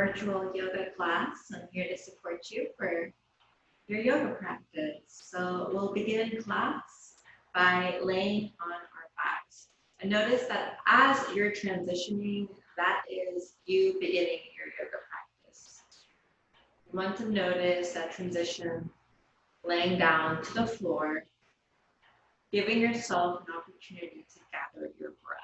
virtual yoga class. I'm here to support you for your yoga practice. So we'll begin class by laying on our backs. And notice that as you're transitioning, that is you beginning your yoga practice. You want to notice that transition, laying down to the floor, giving yourself an opportunity to gather your breath.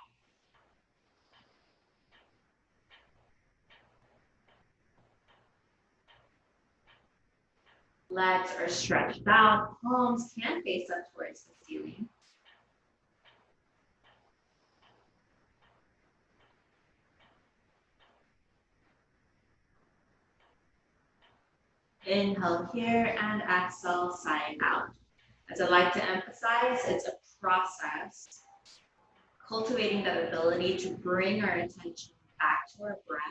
Legs are stretched out, palms can face up towards the ceiling. Inhale here and exhale, sighing out. As I like to emphasize, it's a process, cultivating that ability to bring our attention back to our breath.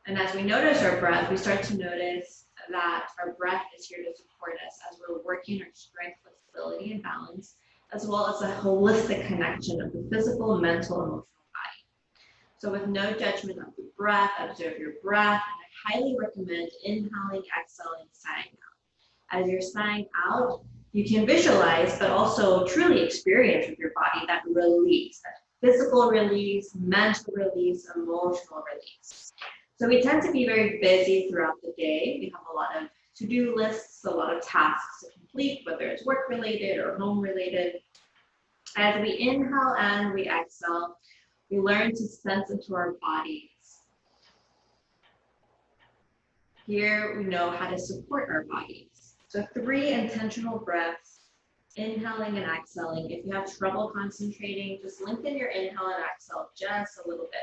And as we notice our breath, we start to notice that our breath is here to support us as we're working our strength, flexibility, and balance, as well as a holistic connection of the physical, mental, and emotional body. So with no judgment of the breath, observe your breath, and I highly recommend inhaling, exhaling, sighing out. As you're sighing out, you can visualize, but also truly experience with your body that release, that physical release, mental release, emotional release. So we tend to be very busy throughout the day. We have a lot of to-do lists, a lot of tasks to complete, whether it's work-related or home-related. As we inhale and we exhale, we learn to sense into our bodies. Here we know how to support our bodies. So 3 intentional breaths, inhaling and exhaling. If you have trouble concentrating, just lengthen your inhale and exhale just a little bit.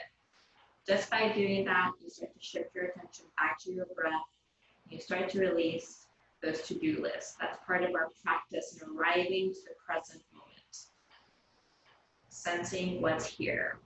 Just by doing that, you start to shift your attention back to your breath. You start to release those to-do lists. That's part of our practice in arriving to the present moment. Sensing what's here.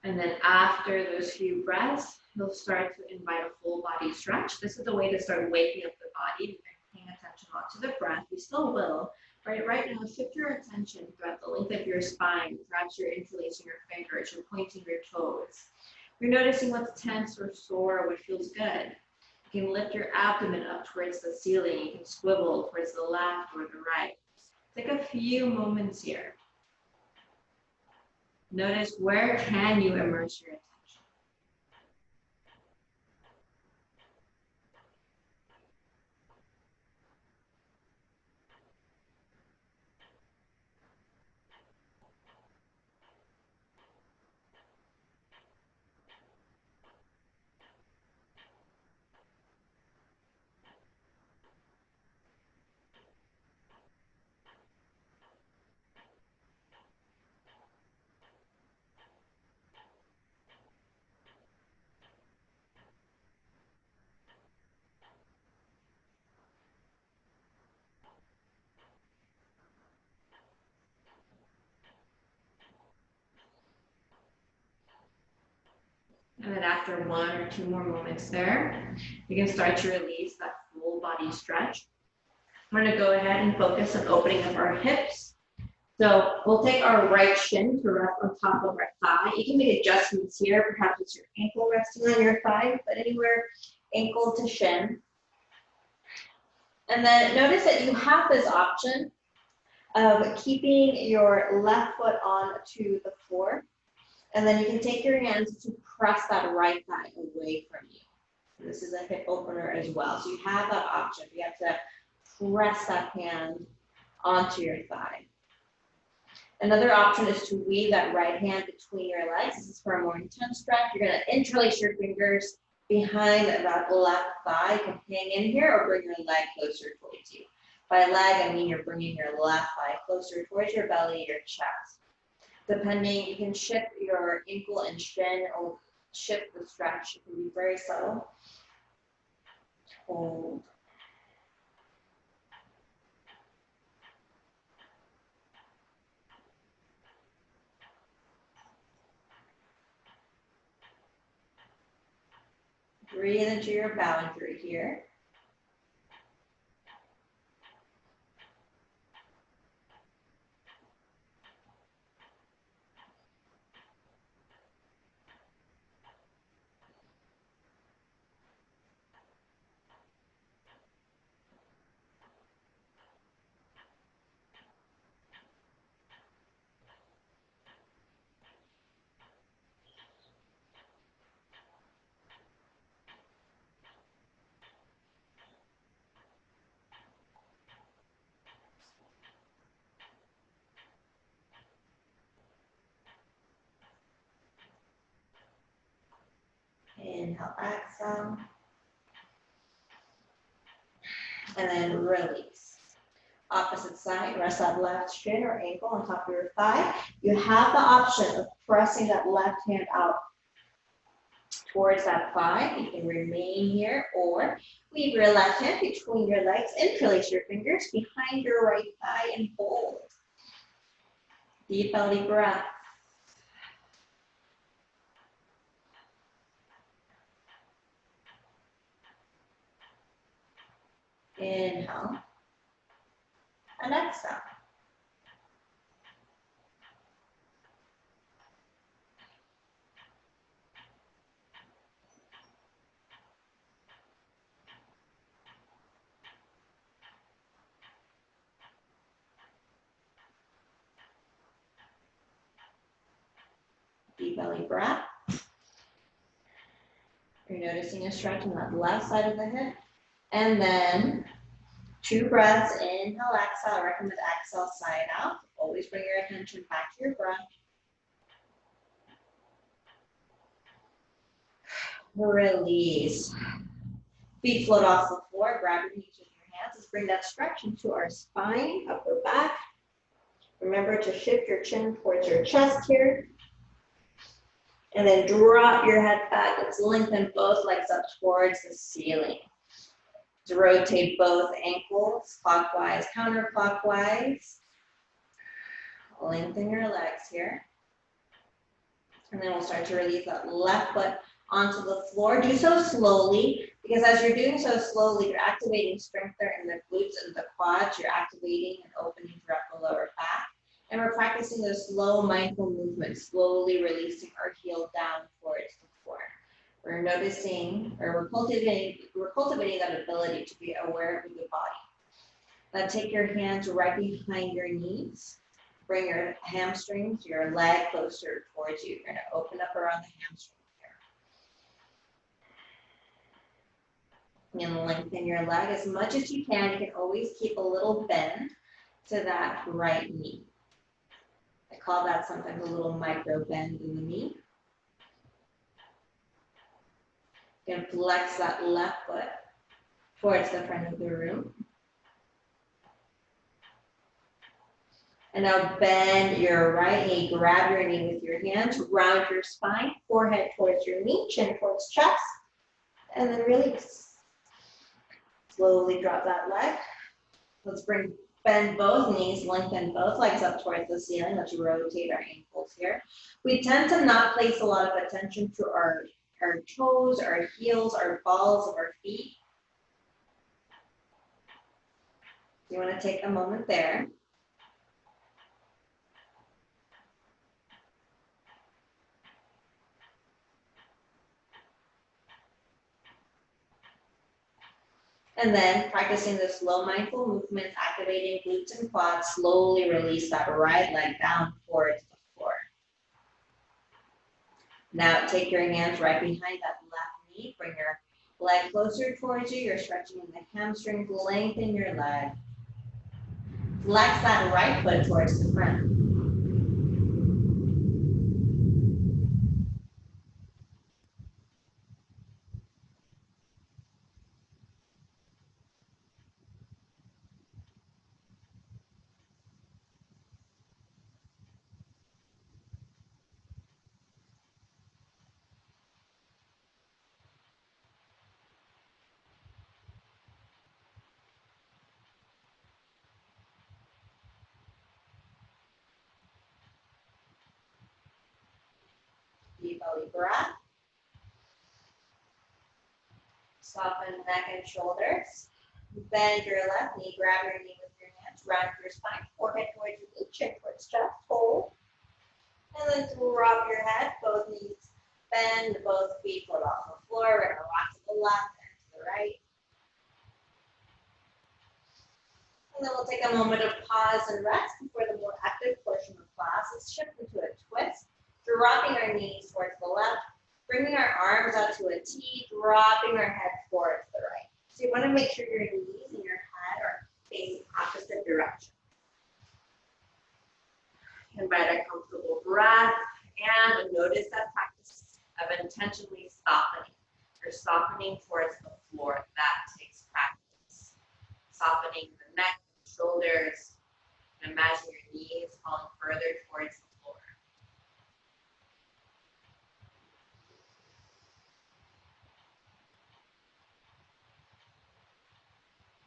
And then after those few breaths, you'll start to invite a full body stretch. This is a way to start waking up the body. We've been paying attention a lot to the breath. We still will. Right now, shift your attention throughout the length of your spine. Perhaps you're interlacing your fingers, you're pointing your toes. You're noticing what's tense or sore, what feels good. You can lift your abdomen up towards the ceiling. You can swivel towards the left or the right. Take a few moments here. Notice where can you immerse your attention. And then after 1 or 2 more moments there, you can start to release that full body stretch. We're going to go ahead and focus on opening up our hips. So we'll take our right shin to rest on top of our thigh. You can make adjustments here. Perhaps it's your ankle resting on your thigh, but anywhere ankle to shin. And then notice that you have this option of keeping your left foot onto the floor. And then you can take your hands to press that right thigh away from you. And this is a hip opener as well. So you have that option. You have to press that hand onto your thigh. Another option is to weave that right hand between your legs. This is for a more intense stretch. You're going to interlace your fingers behind that left thigh. You can hang in here or bring your leg closer towards you. By leg, I mean you're bringing your left thigh closer towards your belly, your chest. Depending, you can shift your ankle and shin or shift the stretch. It can be very subtle. Hold. Breathe into your boundary here. Inhale, exhale. And then release. Opposite side, rest that left shin or ankle on top of your thigh. You have the option of pressing that left hand out towards that thigh. You can remain here or leave your left hand between your legs. Interlace your fingers behind your right thigh and hold. Deep belly breath. Inhale and exhale. Deep belly breath. You're noticing a stretch on that left side of the hip. And then 2 breaths, inhale, exhale. I recommend exhale, side out. Always bring your attention back to your breath. Release. Feet float off the floor. Grab your knees with your hands. Let's bring that stretch into our spine, upper back. Remember to shift your chin towards your chest here. And then drop your head back. Let's lengthen both legs up towards the ceiling. Let's rotate both ankles, clockwise, counterclockwise. Lengthen your legs here. And then we'll start to release that left foot onto the floor. Do so slowly, because as you're doing so slowly, you're activating strength there in the glutes and the quads. You're activating and opening throughout the lower back. And we're practicing those slow, mindful movements, slowly releasing our heel down towards the floor. We're noticing, or we're cultivating that ability to be aware of the body. Now take your hands right behind your knees. Bring your hamstrings, your leg closer towards you. You're going to open up around the hamstring here. And lengthen your leg as much as you can. You can always keep a little bend to that right knee. I call that sometimes a little micro bend in the knee. You can flex that left foot towards the front of the room. And now bend your right knee, grab your knee with your hands, round your spine, forehead towards your knee, chin towards chest, and then release. Slowly drop that leg. Let's bend both knees, lengthen both legs up towards the ceiling. Let's rotate our ankles here. We tend to not place a lot of attention to our toes, our heels, our balls of our feet. You want to take a moment there. And then practicing the slow mindful movements, activating glutes and quads, slowly release that right leg down towards the floor. Now take your hands right behind that left knee, bring your leg closer towards you, you're stretching in the hamstrings, lengthen your leg. Flex that right foot towards the front. Deep belly breath. Soften neck and shoulders. Bend your left knee, grab your knee with your hands, round your spine, forehead towards your knee, chin towards chest, hold. And then drop your head, both knees bend, both feet float off the floor. We're going to rock to the left and to the right. And then we'll take a moment of pause and rest before the more active portion of class. Let's shift into a twist, dropping our knees towards the left, bringing our arms out to a T, dropping our head towards the right. So you want to make sure your knees and your head are facing opposite direction. Invite a comfortable breath and notice that practice of intentionally softening. You're softening towards the floor. That takes practice. Softening the neck, shoulders, and imagine your knees falling further towards the floor.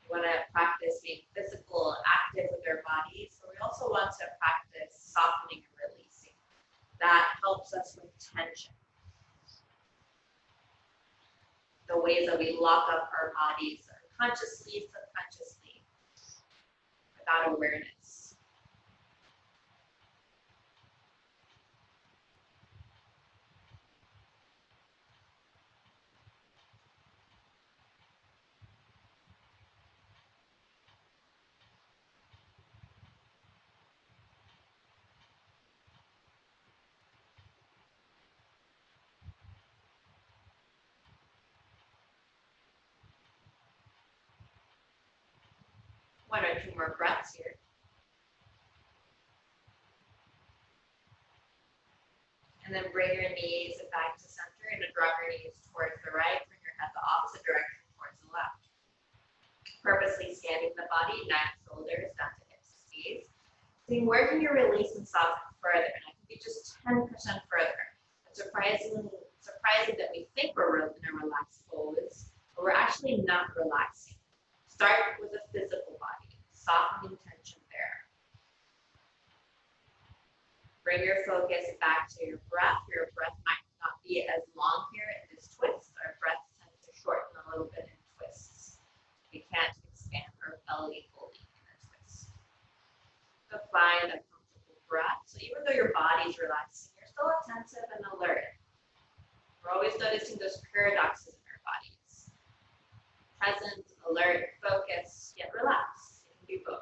We want to practice being physical, active with our bodies, but we also want to practice softening and releasing. That helps us with tension. The ways that we lock up our bodies unconsciously, subconsciously, without awareness. One or two more breaths here. And then bring your knees back to center and drop your knees towards the right. Bring your head the opposite direction towards the left. Purposely scanning the body, neck, shoulders, down to hips, knees. So where can you release and soften further? And I can be just 10% further. It's surprising that we think we're in a relaxed pose, but we're actually not relaxing. Start with a physical body, softening tension there. Bring your focus back to your breath. Your breath might not be as long here in this twist. Our breath tends to shorten a little bit in twists. We can't expand our belly fully in a twist. So find a comfortable breath. So even though your body's relaxing, you're still attentive and alert. We're always noticing those paradoxes in our bodies. Present, alert, focused, yet relaxed. You can do both.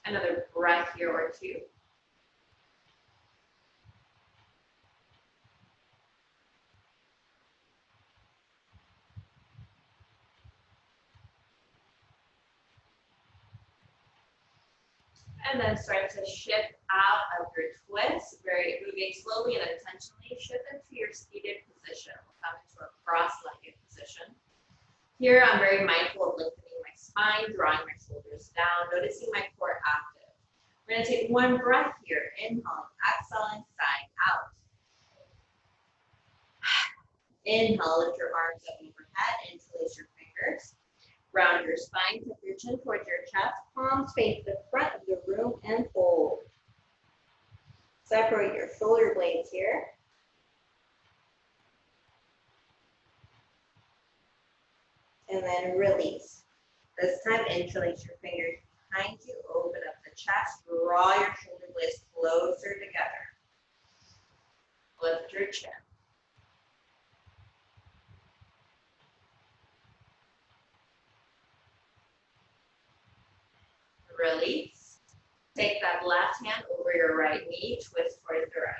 Another breath here or two. And then start to shift out of your twist, moving slowly and intentionally. Shift into your seated position. We'll come into a cross-legged position. Here, I'm very mindful of lengthening my spine, drawing my shoulders down, noticing my core active. We're going to take one breath here. Inhale, exhaling, side out. Inhale, lift your arms up overhead, interlace your fingers. Round your spine, tuck your chin towards your chest, palms face the front of the room, and hold. Separate your shoulder blades here. And then release. This time, interlace your fingers behind you, open up the chest, draw your shoulder blades closer together. Lift your chin. Release. Take that left hand over your right knee, twist towards the right.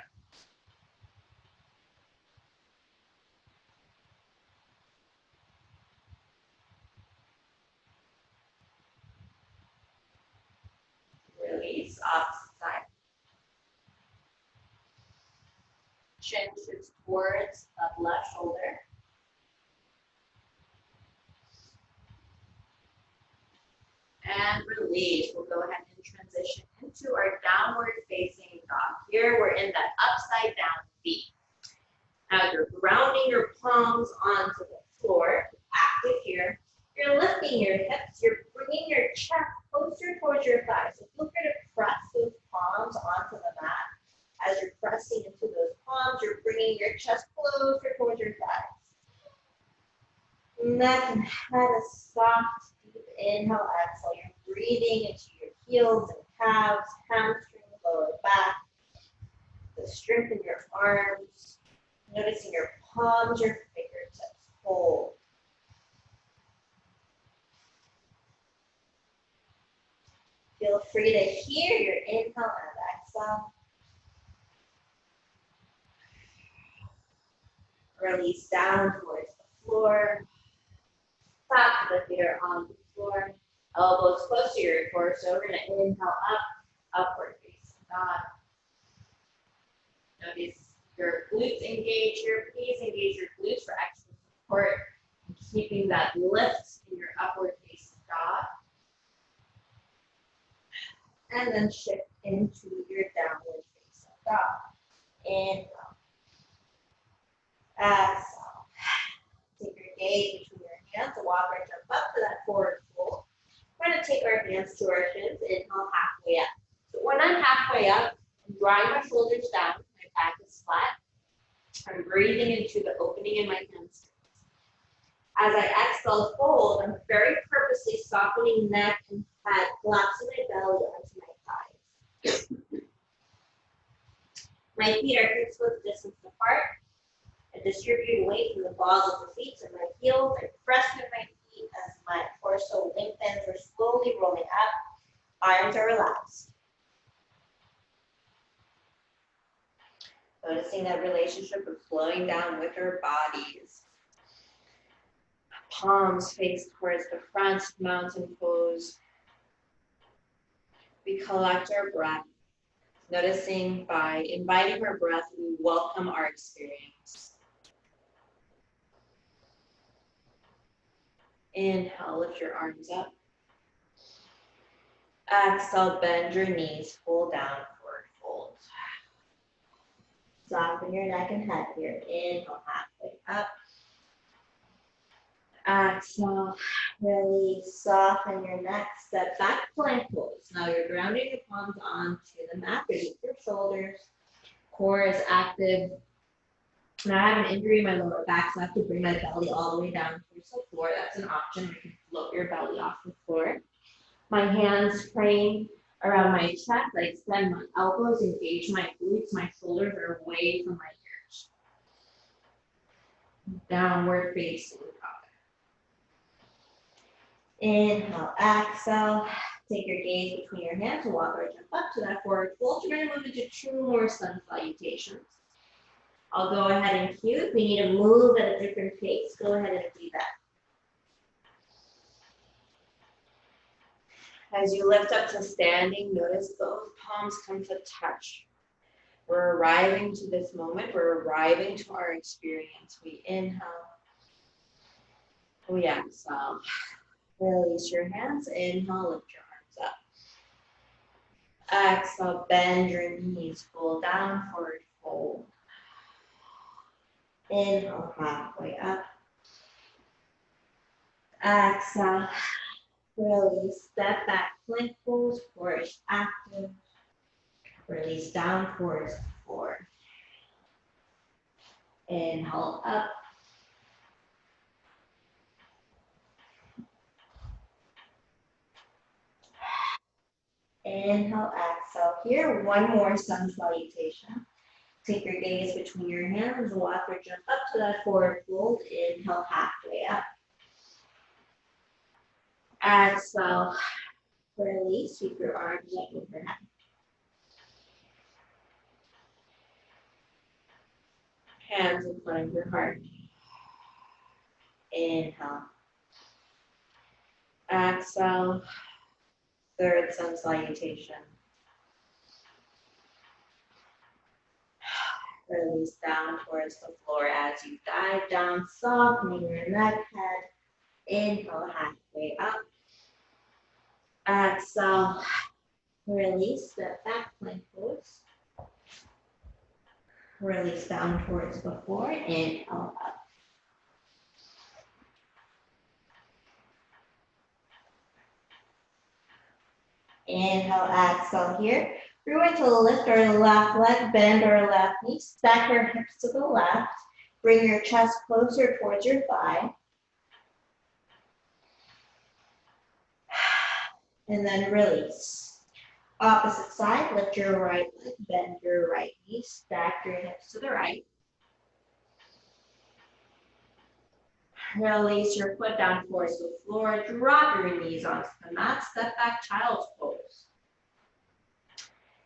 Release, opposite side. shifts towards the left shoulder. And release. We'll go ahead and transition into our downward facing dog. Here we're in that upside down V. Now you're grounding your palms onto the floor, active here. You're lifting your hips, you're bringing your chest closer towards your thighs. So feel free to press those palms onto the mat. As you're pressing into those palms, you're bringing your chest closer towards your thighs. Neck and head a soft, deep inhale, exhale. You're breathing into your heels and calves, hamstrings, lower back. The strength in your arms. Noticing your palms, your fingertips. Hold. Feel free to hear your inhale and exhale. Release down towards the floor. Back of the feet are on the floor. Elbows close to your core. So we're going to inhale up, upward facing dog. Notice your glutes engage here. Please engage your glutes for extra support. Keeping that lift in your upward facing dog. And then shift into your downward facing dog. Inhale. Exhale. Take your gaze between your hands. Walk or jump up to that forward fold. We're going to take our hands to our shins. Inhale halfway up. So when I'm halfway up, I'm drawing my shoulders down. My back is flat. I'm breathing into the opening in my hamstrings. As I exhale, fold, I'm very purposely softening neck and head, collapsing my belly onto my thighs. My feet are hips-width distance apart. I distribute weight from the balls of the feet to my heels. I press with my feet as my torso lengthens. We're slowly rolling up. Arms are relaxed. Noticing that relationship of slowing down with our bodies. Palms face towards the front, mountain pose. We collect our breath. Noticing by inviting our breath, we welcome our experience. Inhale, lift your arms up. Exhale, bend your knees, pull down, forward fold. Soften your neck and head here. Inhale, halfway up. Exhale, release, soften your neck, step back, plank pose. Now you're grounding your palms onto the mat, beneath your shoulders. Core is active. Now I have an injury in my lower back, so I have to bring my belly all the way down towards the floor. That's an option. You can float your belly off the floor. My hands frame around my chest. I extend my elbows, engage my glutes. My shoulders are away from my ears. Downward facing dog. Inhale, exhale. Take your gaze between your hands and walk or jump up to that forward fold. You're going to move into 2 more sun salutations. I'll go ahead and cue. If we need to move at a different pace, go ahead and do that. As you lift up to standing, notice both palms come to touch. We're arriving to this moment. We're arriving to our experience. We inhale. We exhale. Release your hands. Inhale, lift your arms up. Exhale, bend your knees. Pull down, forward fold. Inhale, halfway up. Exhale. Release, step back, plank pose, core is active. Release down towards the floor. Inhale up. Inhale, exhale. Here, 1 more sun salutation. Take your gaze between your hands, walk or jump up to that forward fold. Inhale, halfway up. Exhale, release, sweep your arms up overhead. Hands in front of your heart. Inhale. Exhale, third sun salutation. Release down towards the floor as you dive down, softening your neck, head. Inhale, halfway up. Exhale, release, step back, plank pose. Release down towards the floor, inhale up. Inhale, exhale here. We're going to lift our left leg, bend our left knee, stack our hips to the left. Bring your chest closer towards your thigh. And then release. Opposite side, lift your right leg, bend your right knee, stack your hips to the right. Release your foot down towards the floor, drop your knees onto the mat, step back, child's pose.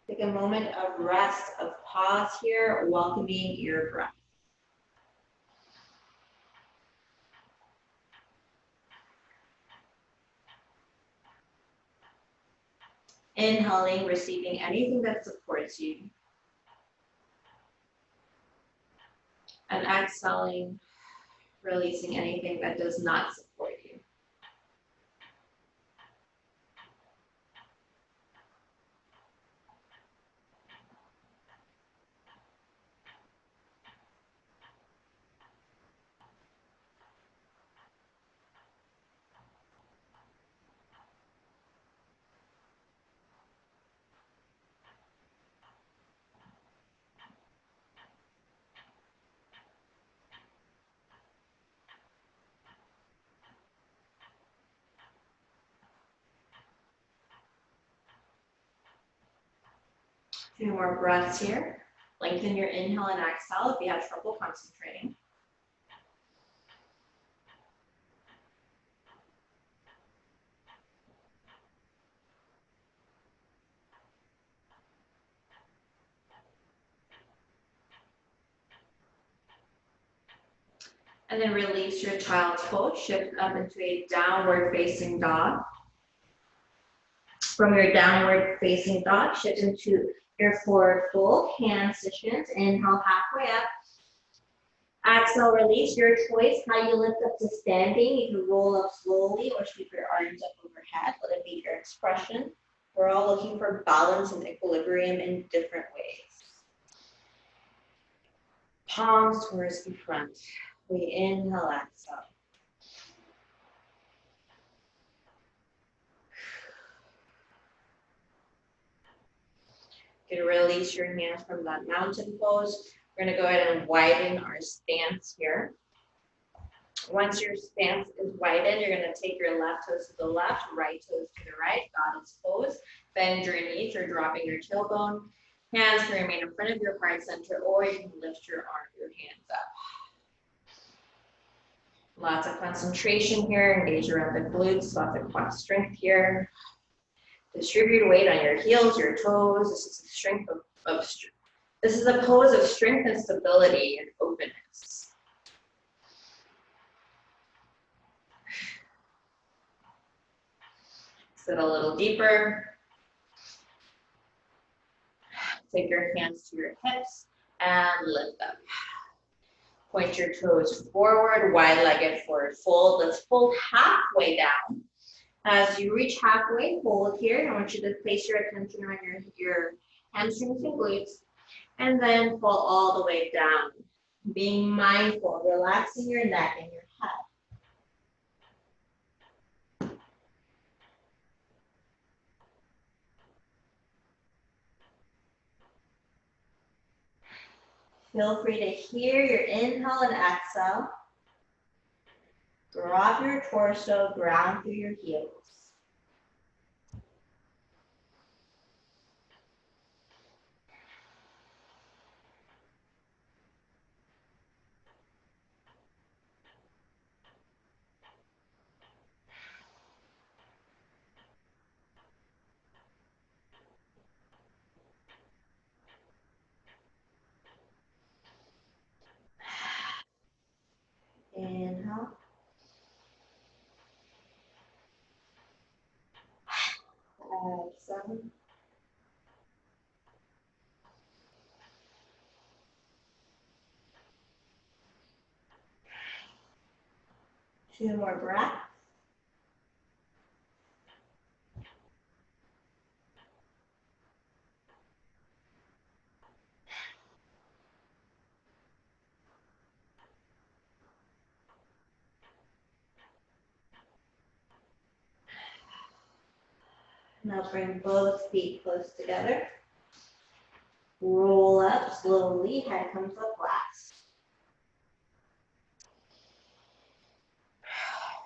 Take a moment of rest, of pause here, welcoming your breath. Inhaling, receiving anything that supports you. And exhaling, releasing anything that does not support you. Two more breaths here. Lengthen your inhale and exhale if you have trouble concentrating. And then release your child's pose, shift up into a downward facing dog. From your downward facing dog, shift into your forward fold, hand positions. Inhale, halfway up. Exhale, release your choice, how you lift up to standing. You can roll up slowly or sweep your arms up overhead. Let it be your expression. We're all looking for balance and equilibrium in different ways. Palms towards the front. We inhale, exhale. You can release your hands from that mountain pose. We're going to go ahead and widen our stance here. Once your stance is widened, you're going to take your left toes to the left, right toes to the right, goddess pose. Bend your knees or dropping your tailbone. Hands can remain in front of your heart center, or you can lift your hands up. Lots of concentration here. Engage around the glutes, lots of quad strength here. Distribute weight on your heels, your toes. This is a strength this is a pose of strength and stability and openness. Sit a little deeper. Take your hands to your hips and lift up. Point your toes forward, wide-legged forward fold. Let's fold halfway down. As you reach halfway, hold here. I want you to place your attention on your hamstrings and glutes, and then fall all the way down. Being mindful, relaxing your neck and your head. Feel free to hear your inhale and exhale. Drop your torso, ground through your heels. Inhale. Exhale. 2 more breaths. Now bring both feet close together. Roll up slowly, head comes up last.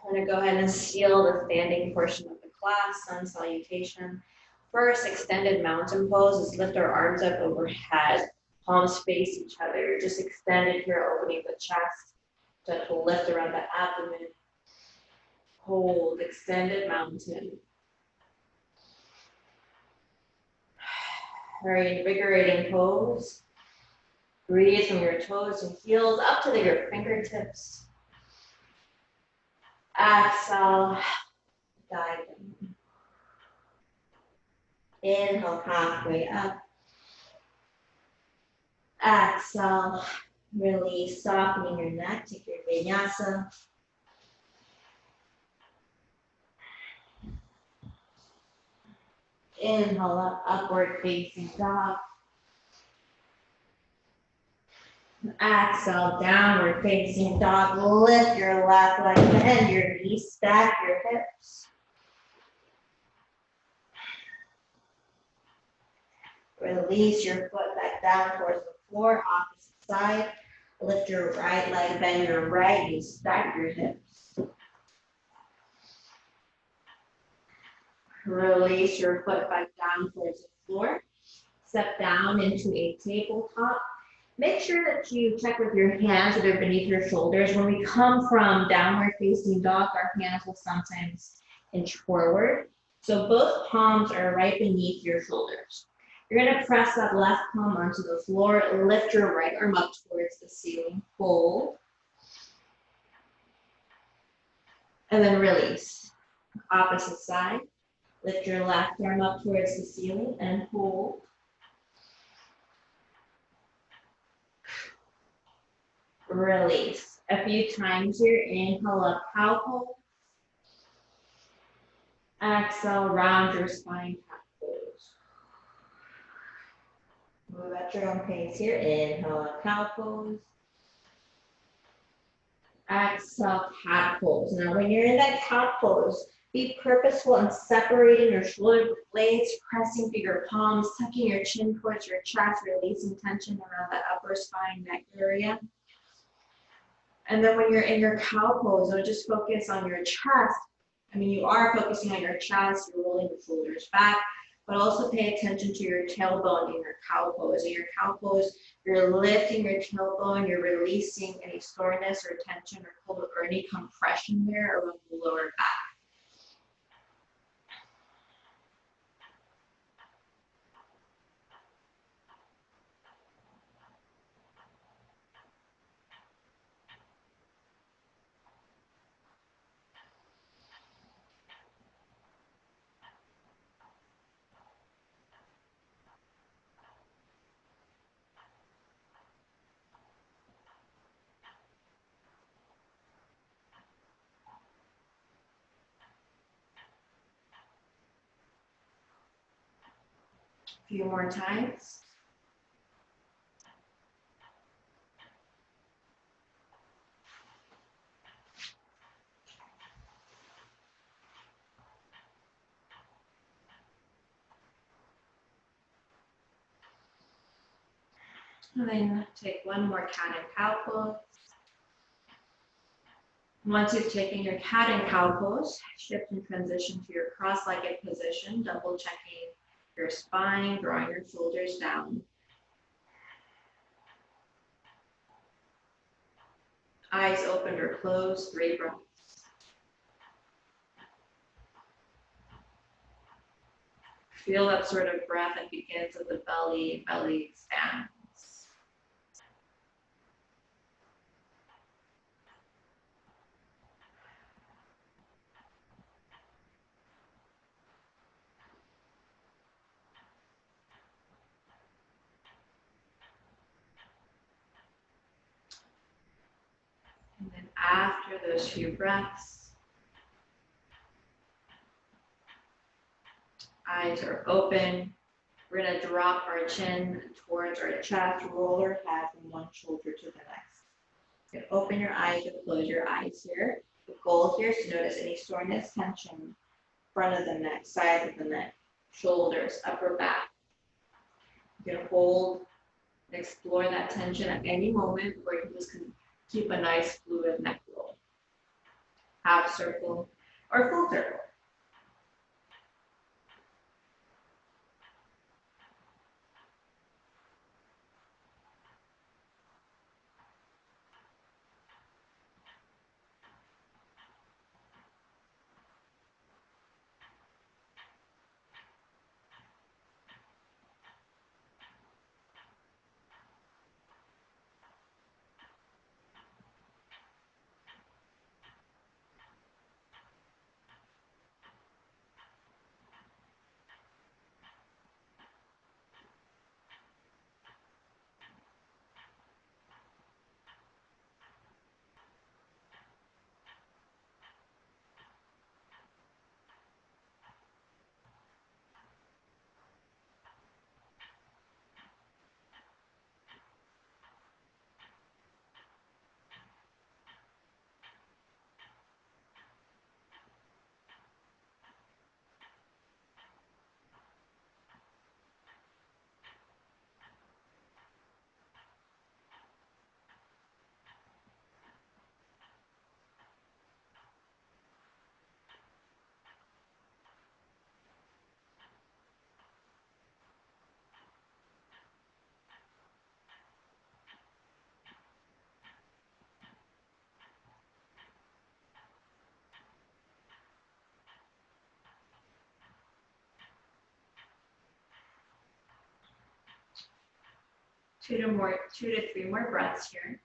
I'm going to go ahead and seal the standing portion of the class, sun salutation. First, extended mountain pose is lift our arms up overhead, palms face each other. Just extended here, opening the chest. Gentle lift around the abdomen. Hold, extended mountain. Very invigorating pose. Breathe from your toes and heels up to your fingertips. Exhale, dive in. Inhale, halfway up. Exhale, release, softening your neck, take your vinyasa. Inhale up, upward facing dog. Exhale, downward facing dog. Lift your left leg, bend your knees, stack your hips. Release your foot back down towards the floor, opposite side. Lift your right leg, bend your right knee, stack your hips. Release your foot back down towards the floor. Step down into a tabletop. Make sure that you check with your hands that are beneath your shoulders. When we come from downward facing dog, our hands will sometimes inch forward. So both palms are right beneath your shoulders. You're going to press that left palm onto the floor. Lift your right arm up towards the ceiling. Hold. And then release. Opposite side. Lift your left arm up towards the ceiling and hold. Release. A few times here. Inhale up, cow pose. Exhale, round your spine, cat pose. Move at your own pace here. Inhale up, cow pose. Exhale, cat pose. Now when you're in that cat pose, be purposeful in separating your shoulder blades, pressing through your palms, tucking your chin towards your chest, releasing tension around the upper spine, neck area. And then when you're in your cow pose, don't just focus on your chest. I mean, you are focusing on your chest, you're rolling the shoulders back, but also pay attention to your tailbone in your cow pose. In your cow pose, you're lifting your tailbone, you're releasing any soreness or tension or cold or any compression there around the lower back. A few more times. And then take one more cat and cow pose. Once you've taken your cat and cow pose, shift and transition to your cross-legged position, double checking your spine, drawing your shoulders down. Eyes open or closed, 3 breaths. Feel that sort of breath that begins at the belly, belly expands. And then after those few breaths. Eyes are open. We're going to drop our chin towards our chest, roll our head from one shoulder to the next. You can open your eyes or close your eyes here. The goal here is to notice any soreness, tension, front of the neck, side of the neck, shoulders, upper back. You can hold and explore that tension at any moment, or you can just keep a nice fluid neck roll. Half circle or full circle. 2 to 3 more breaths here.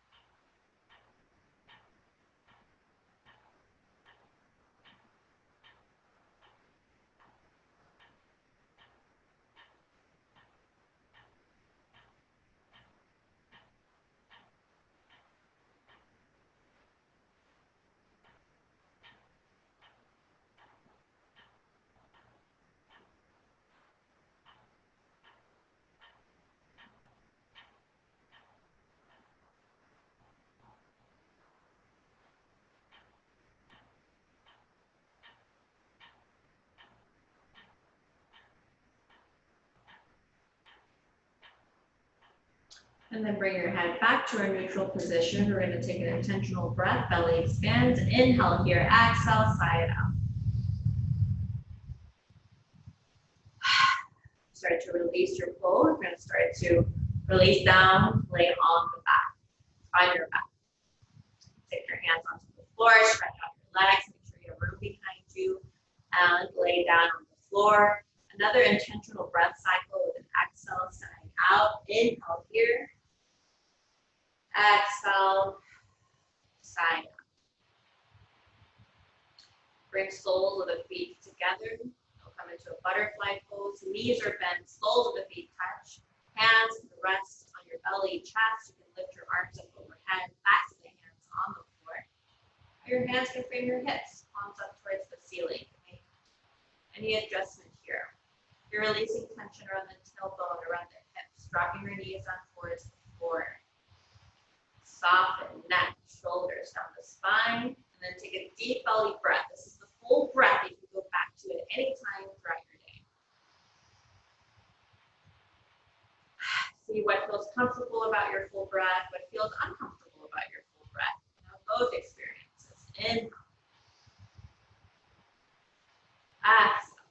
And then bring your head back to our neutral position. We're going to take an intentional breath, belly expands, inhale here, exhale, sigh it out. Start to release your pull. We're going to start to release down, lay on the back, on your back. Take your hands onto the floor, stretch out your legs, make sure you have room behind you, and lay down on the floor. Another intentional breath cycle with an exhale, sighing out. Inhale here. Exhale, sigh out. Bring soles of the feet together. We'll come into a butterfly pose. Knees are bent, soles of the feet touch. Hands to the rest on your belly, chest. You can lift your arms up overhead, backs of the hands on the floor. Your hands can frame your hips, palms up towards the ceiling. Make any adjustment here. You're releasing tension around the tailbone, around the hips, dropping your knees down towards the floor. Soften neck, shoulders, down the spine, and then take a deep belly breath. This is the full breath. You can go back to it anytime throughout your day. See what feels comfortable about your full breath, what feels uncomfortable about your full breath. Now, both experiences. Inhale. Exhale.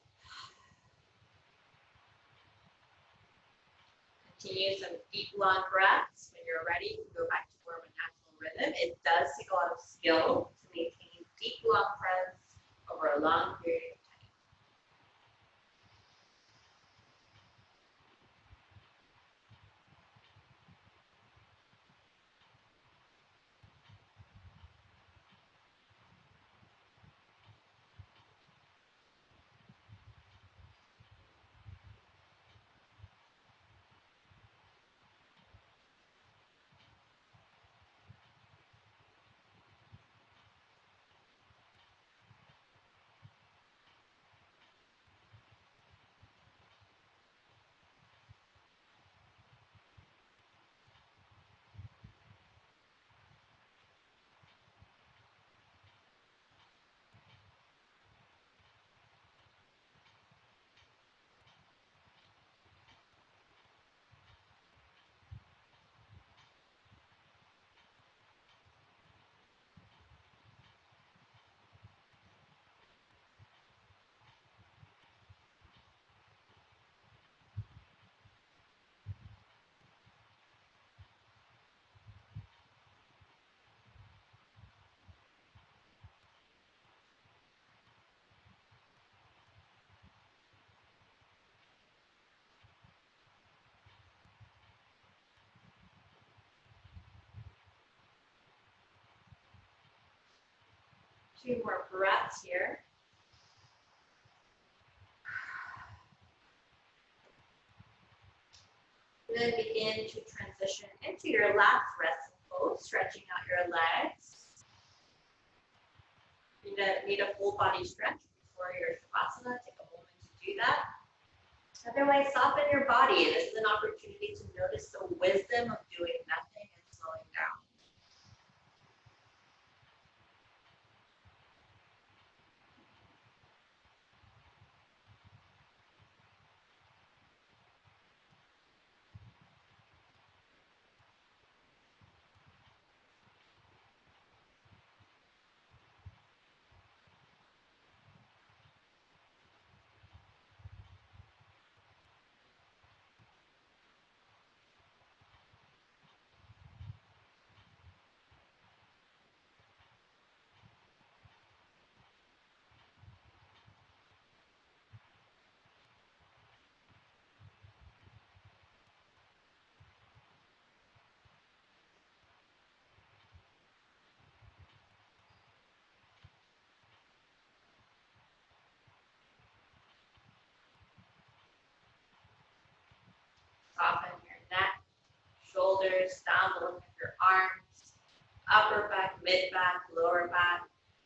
Continue some deep, long breaths. When you're ready, you can go back to more of a natural rhythm. It does take a lot of skill to maintain deep, long breaths over a long period of time. 2 more breaths here. Then begin to transition into your last resting pose, stretching out your legs. Need a full body stretch before your Shavasana. Take a moment to do that. Otherwise, soften your body. This is an opportunity to notice the wisdom of doing nothing and slowing down. Soften your neck, shoulders, down the length of your arms, upper back, mid back, lower back,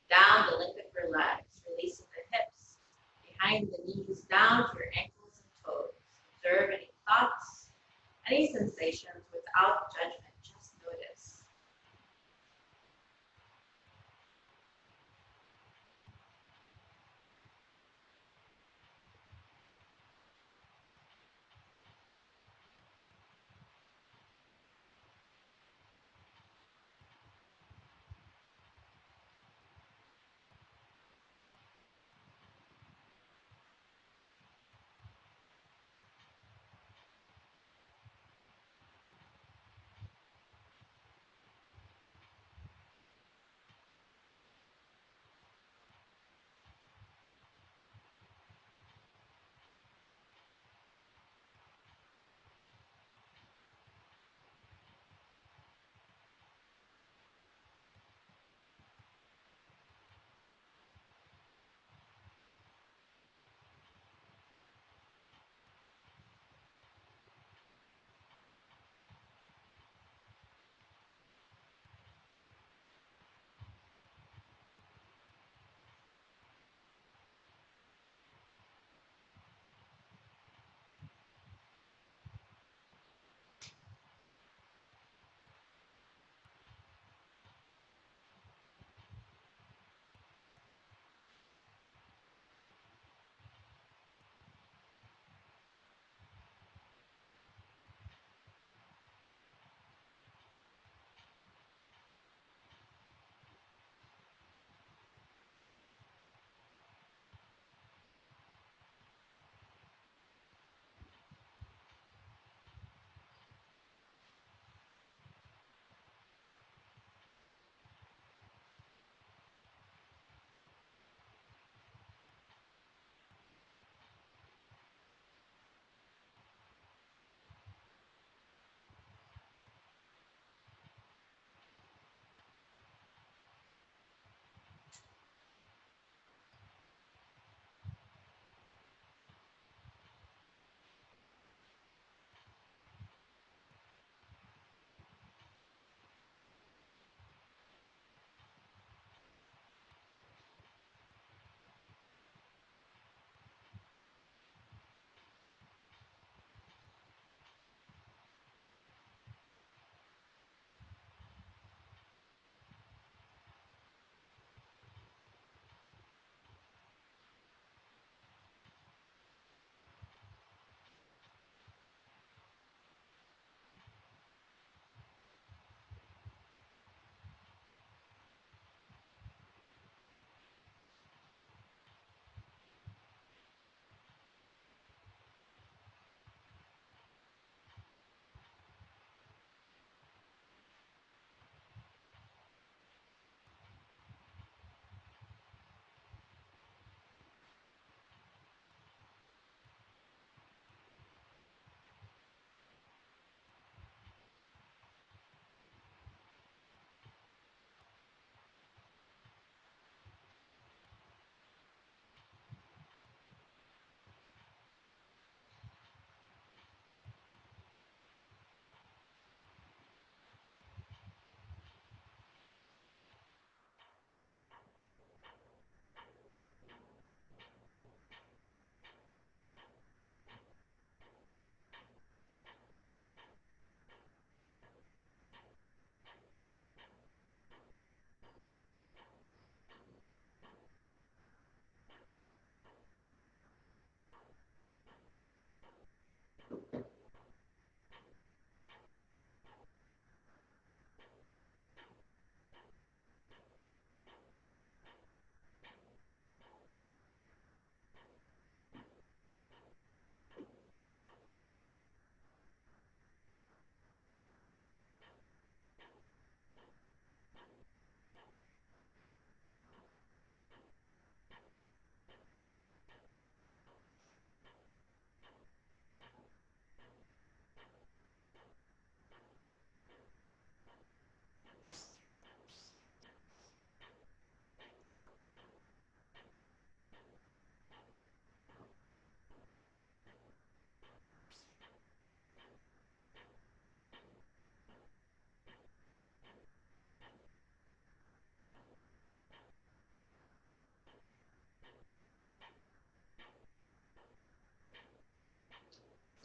down the length of your legs, releasing the hips, behind the knees, down to your ankles and toes. Observe any thoughts, any sensations without judgment, just notice.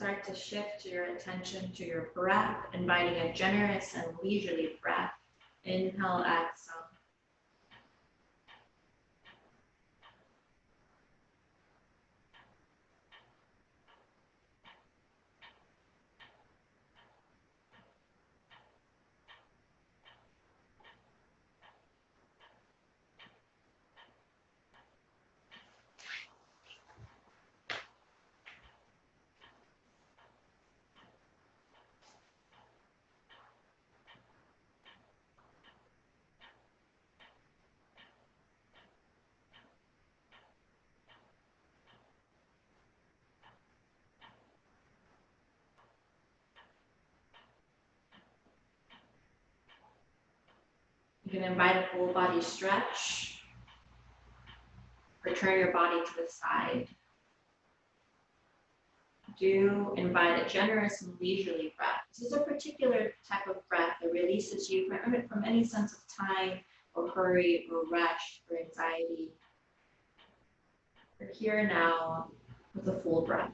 start to shift your attention to your breath, inviting a generous and leisurely breath. Inhale, exhale. You can invite a full body stretch, or turn your body to the side. Do invite a generous and leisurely breath. This is a particular type of breath that releases you from any sense of time or hurry or rush or anxiety. You're here now with a full breath.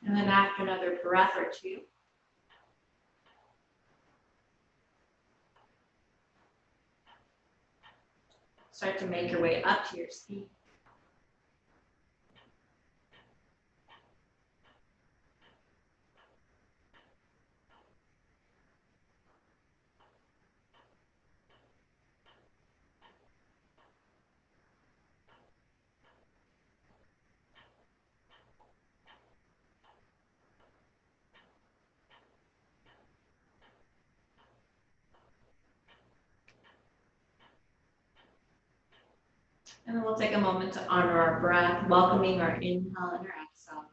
And then after another breath or two, start to make your way up to your seat. And then we'll take a moment to honor our breath, welcoming our inhale and our exhale.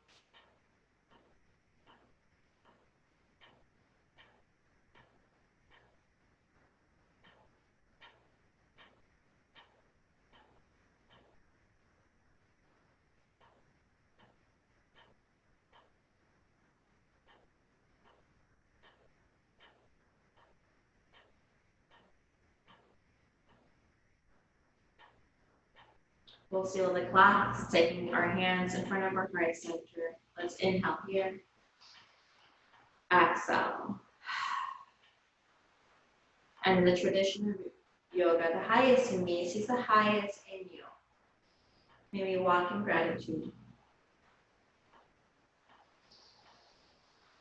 We'll seal the class, taking our hands in front of our heart center. Let's inhale here. Exhale. And in the tradition of yoga, the highest in me sees the highest in you. May we walk in gratitude.